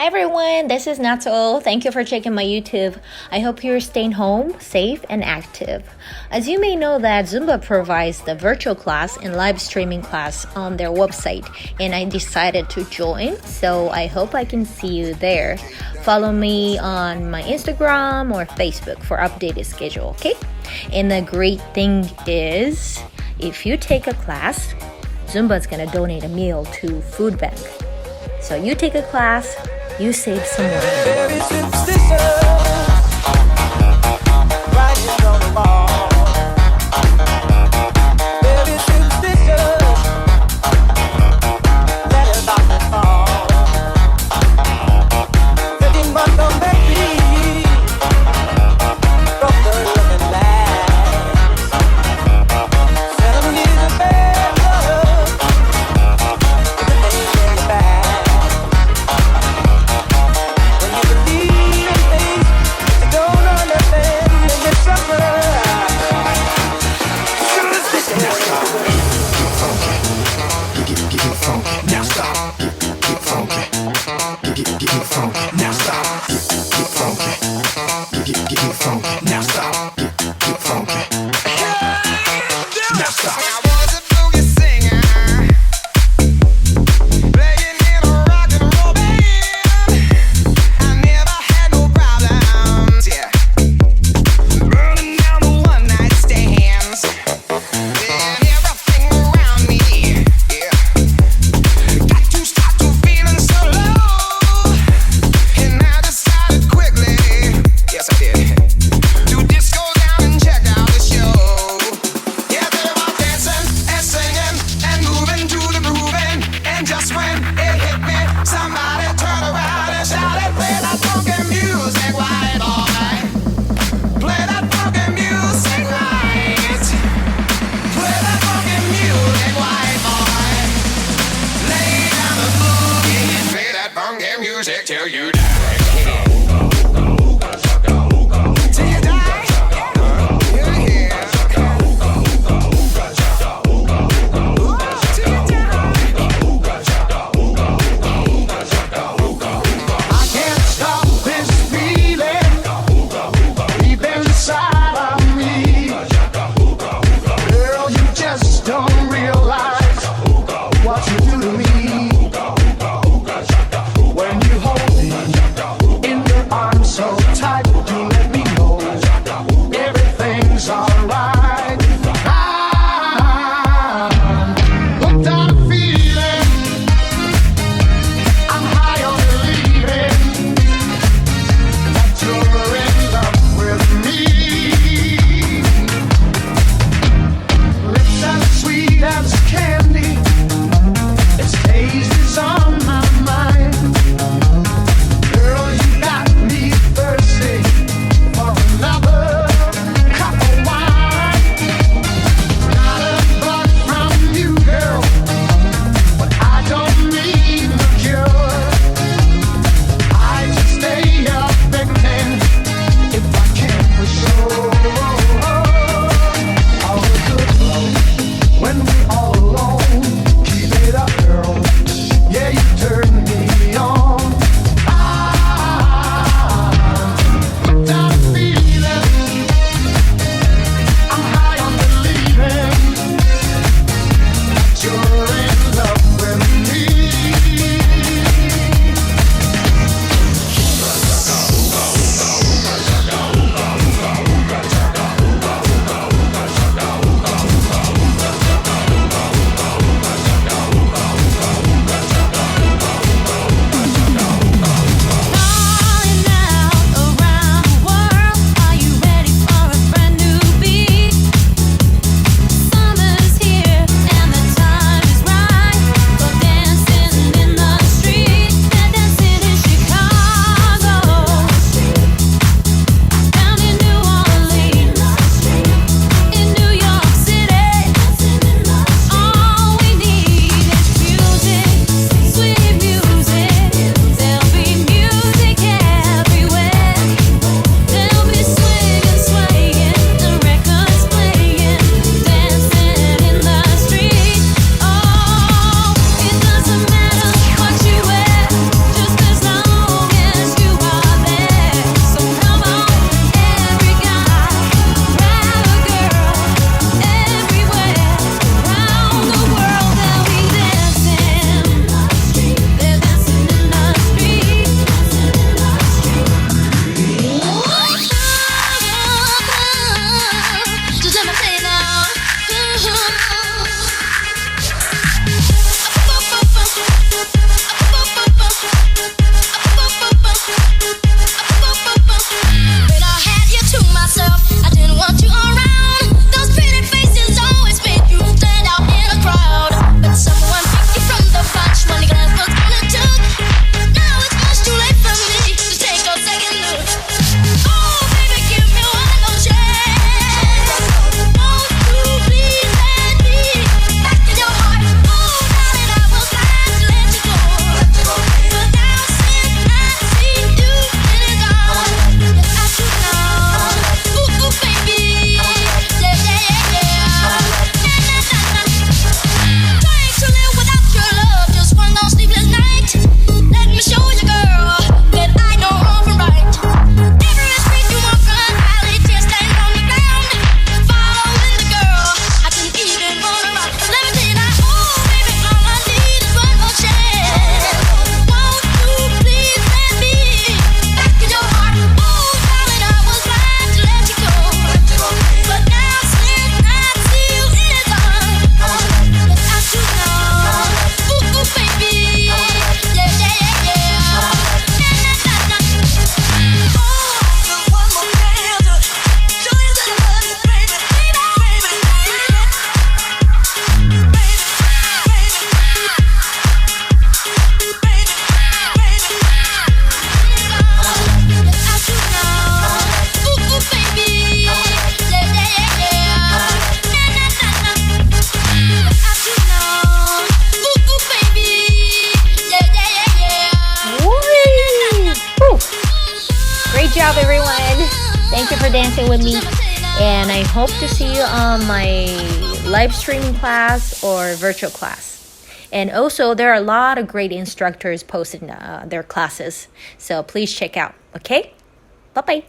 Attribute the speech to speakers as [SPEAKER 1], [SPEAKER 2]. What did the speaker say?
[SPEAKER 1] Hi everyone, this is NatsO. Thank you for checking my YouTube. I hope you're staying home, safe and active. As you may know that Zumba provides the virtual class and live streaming class on their website, and I decided to join, so I hope I can see you there. Follow me on my Instagram or Facebook for updated schedule, okay? And the great thing is, if you take a class, Zumba is gonna donate a meal to food bank. So you take a class, you save some money.
[SPEAKER 2] Till you when you hold me.
[SPEAKER 1] Great job, everyone. Thank you for dancing with me. And I hope to see you on my live streaming class or virtual class. And also, there are a lot of great instructors posting their classes. So please check out, okay? Bye-bye.